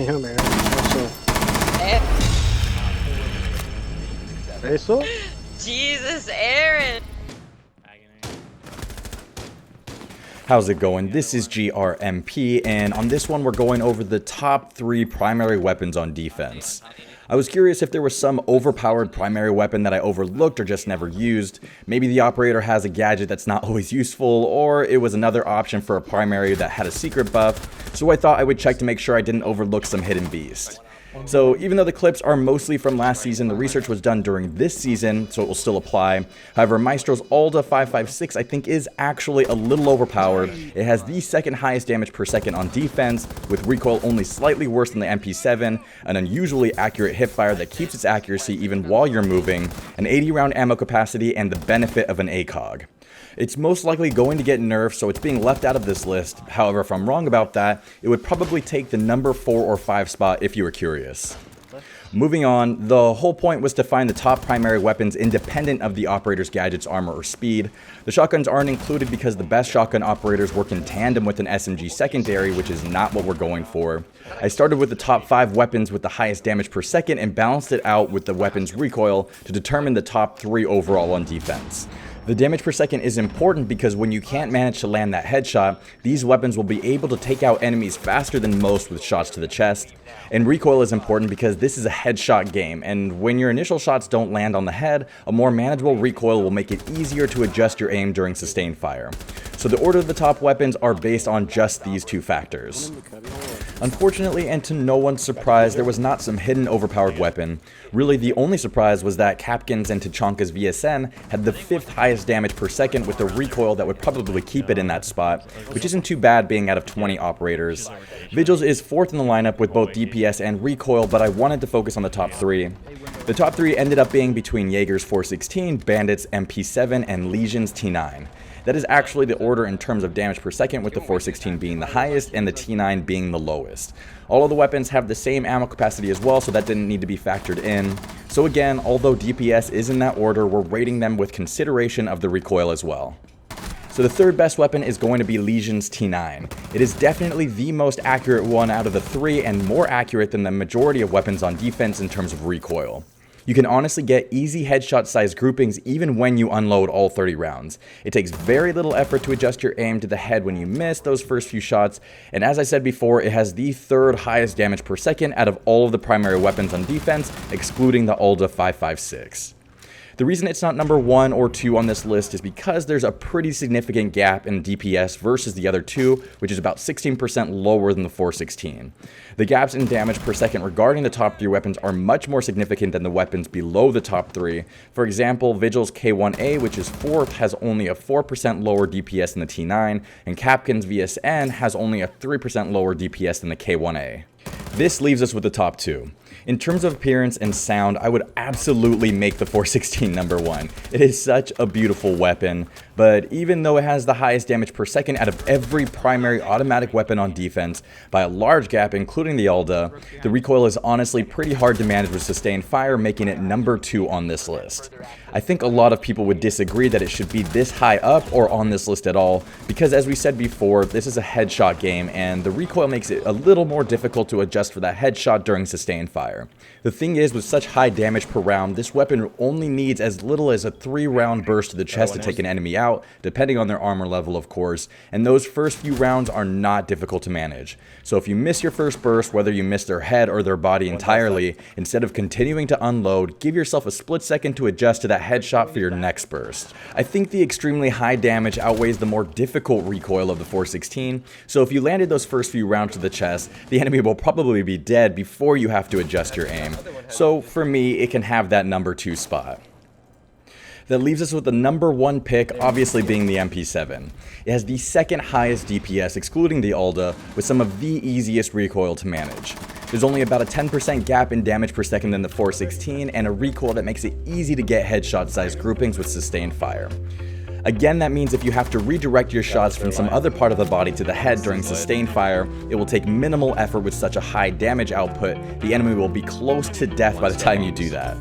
Damn, Aaron. Eso? Jesus, Aaron! How's it going? This is GRMP, and on this one we're going over the top 3 primary weapons on defense. I was curious if there was some overpowered primary weapon that I overlooked or just never used. Maybe the operator has a gadget that's not always useful, or it was another option for a primary that had a secret buff, so I thought I would check to make sure I didn't overlook some hidden beast. So even though the clips are mostly from last season, the research was done during this season, so it will still apply. However, Maestro's ALDA 556 I think is actually a little overpowered. It has the second highest damage per second on defense, with recoil only slightly worse than the MP7, an unusually accurate hipfire that keeps its accuracy even while you're moving, an 80 round ammo capacity, and the benefit of an ACOG. It's most likely going to get nerfed, so it's being left out of this list. However, if I'm wrong about that, it would probably take the number 4 or 5 spot if you were curious. Moving on, the whole point was to find the top primary weapons independent of the operator's gadgets, armor, or speed. The shotguns aren't included because the best shotgun operators work in tandem with an SMG secondary, which is not what we're going for. I started with the top 5 weapons with the highest damage per second and balanced it out with the weapon's recoil to determine the top 3 overall on defense. The damage per second is important because when you can't manage to land that headshot, these weapons will be able to take out enemies faster than most with shots to the chest. And recoil is important because this is a headshot game, and when your initial shots don't land on the head, a more manageable recoil will make it easier to adjust your aim during sustained fire. So the order of the top weapons are based on just these 2 factors. Unfortunately, and to no one's surprise, there was not some hidden overpowered weapon. Really, the only surprise was that Kapkan's and Tachanka's VSN had the 5th highest damage per second with a recoil that would probably keep it in that spot, which isn't too bad being out of 20 operators. Vigils is 4th in the lineup with both DPS and recoil, but I wanted to focus on the top 3. The top 3 ended up being between Jaeger's 416, Bandit's MP7, and Legion's T9. That is actually the order in terms of damage per second, with the 416 being the highest and the T9 being the lowest. All of the weapons have the same ammo capacity as well, so that didn't need to be factored in. So again, although DPS is in that order, we're rating them with consideration of the recoil as well. So the 3rd best weapon is going to be Legion's T9. It is definitely the most accurate one out of the 3 and more accurate than the majority of weapons on defense in terms of recoil. You can honestly get easy headshot sized groupings even when you unload all 30 rounds. It takes very little effort to adjust your aim to the head when you miss those first few shots, and as I said before, it has the 3rd highest damage per second out of all of the primary weapons on defense, excluding the ALDA 556. The reason it's not number 1 or 2 on this list is because there's a pretty significant gap in DPS versus the other 2, which is about 16% lower than the 416. The gaps in damage per second regarding the top 3 weapons are much more significant than the weapons below the top 3. For example, Vigil's K1A, which is 4th, has only a 4% lower DPS than the T9, and Kapkan's VSN has only a 3% lower DPS than the K1A. This leaves us with the top 2. In terms of appearance and sound, I would absolutely make the 416 number 1. It is such a beautiful weapon, but even though it has the highest damage per second out of every primary automatic weapon on defense, by a large gap including the ALDA, the recoil is honestly pretty hard to manage with sustained fire, making it number 2 on this list. I think a lot of people would disagree that it should be this high up or on this list at all, because as we said before, this is a headshot game and the recoil makes it a little more difficult to adjust for that headshot during sustained fire. The thing is, with such high damage per round, this weapon only needs as little as a 3-round burst to the chest to take an enemy out, depending on their armor level of course, and those first few rounds are not difficult to manage. So if you miss your first burst, whether you miss their head or their body entirely, instead of continuing to unload, give yourself a split second to adjust to that headshot for your next burst. I think the extremely high damage outweighs the more difficult recoil of the 416, so if you landed those first few rounds to the chest, the enemy will probably be dead before you have to adjust your aim. So for me, it can have that number 2 spot. That leaves us with the number 1 pick, obviously being the MP7. It has the 2nd highest DPS, excluding the ALDA, with some of the easiest recoil to manage. There's only about a 10% gap in damage per second than the 416, and a recoil that makes it easy to get headshot-sized groupings with sustained fire. Again, that means if you have to redirect your shots from some other part of the body to the head during sustained fire, it will take minimal effort with such a high damage output. The enemy will be close to death by the time you do that.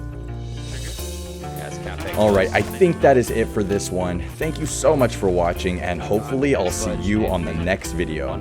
Alright, I think that is it for this one. Thank you so much for watching, and hopefully I'll see you on the next video.